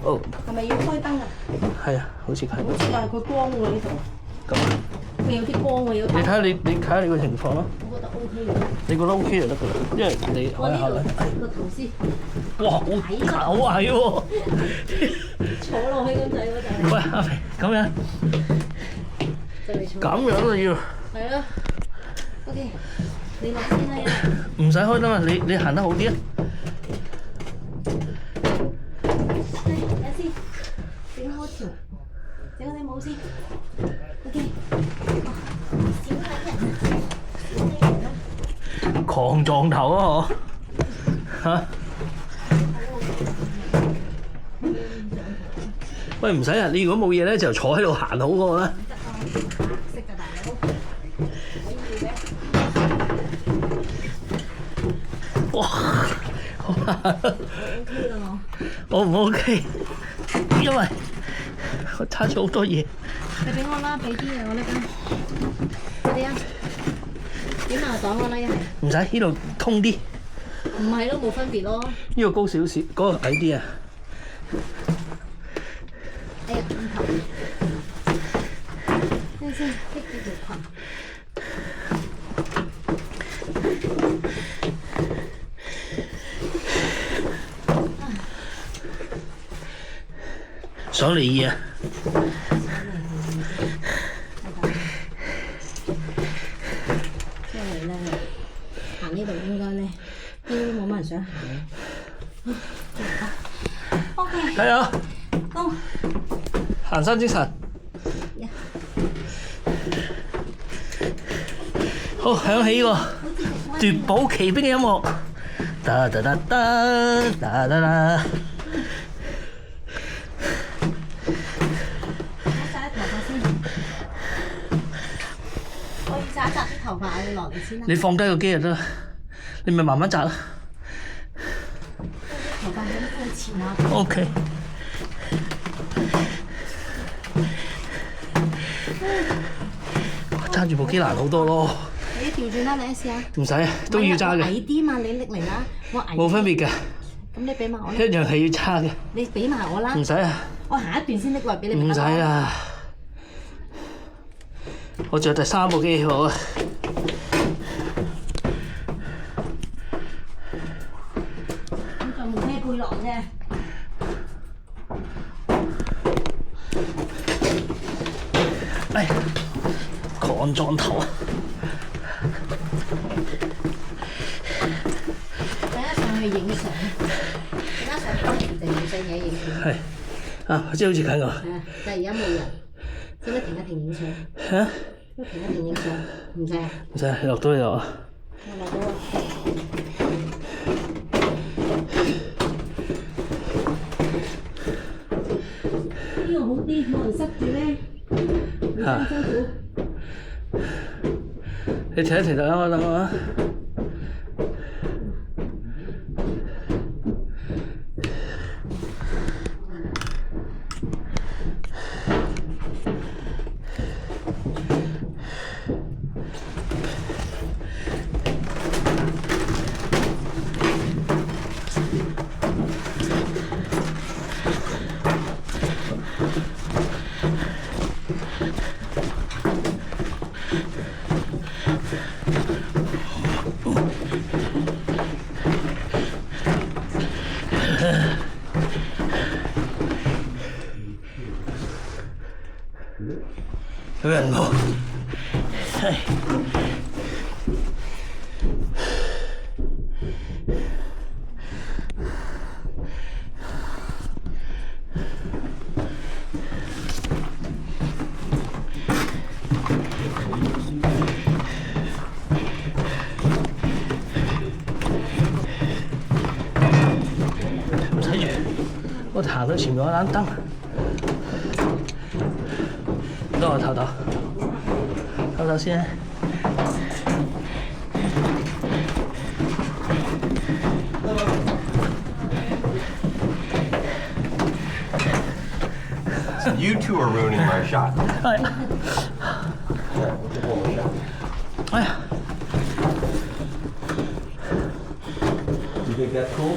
哦，係咪要開燈啊？係啊，好似係。好似係佢光喎呢度，咁啊，佢有啲光喎，有燈。你睇下你睇下你個情況咯。我覺得 OK 嘅。你覺得 OK 就得㗎啦，因為你我呢開下咧。度個頭先哇，好矮喎！坐落去咁滯嗰陣。喂，阿肥，咁樣就嚟坐。咁樣啊要。係咯。OK，你落先啦。唔使開燈啊，你行得好啲啊。睇先，整開條，整嗰啲帽先。OK。少睇人。狂撞頭啊！嗬嚇！喂，唔使啊！你如果冇嘢咧，就坐喺度行好過啦。識㗎大佬。哇！好難。OK 啦我唔 OK，因為我揸咗好多嘢。你俾我啦，俾啲嘢我呢間。嗰啲啊？點啊？擋我啦一係。唔使，呢度通啲。唔係咯，冇分別咯。呢個高少少，嗰個矮啲啊。哎呀，唔頭。等陣先，拎住條裙。想嚟意啊！即係咧，行呢度應該咧，應該冇乜人想行嘅。OK，加油！高。行山精神。好，響起個奪寶奇兵嘅音樂。噠噠噠噠噠噠噠。頭髮我要落嚟先啦。你放低個機就得啦，你咪慢慢紮啦。頭髮咁向前啊。OK。揸住部機難好多咯。你調轉啦，你試下。唔使，都要揸嘅。我矮啲嘛，你拎嚟啦。我矮。冇分別㗎。咁你俾埋我啦。一樣係要揸嘅。你俾埋我啦。唔使啊。我行一段先拎落俾你。唔使啊。我仲有第三部機好啊。咁就冇咩背囊啫。哎呀，狂撞頭啊！等下上去影相，等下上去就影相嘢影相。係啊，即係好似緊我。係啊，但係而家冇人，使唔使停一停影相？嚇？停一停影相，唔使啊？唔使，你落到去就啊。我落到啊。呢個好啲，冇人塞住咧。嚇！你停一停就等我啊！有人喎，係。唔使住，我行到前面嗰盞燈。等我唞唞先。You two are ruining my shot. 哎呀 You think that's cool?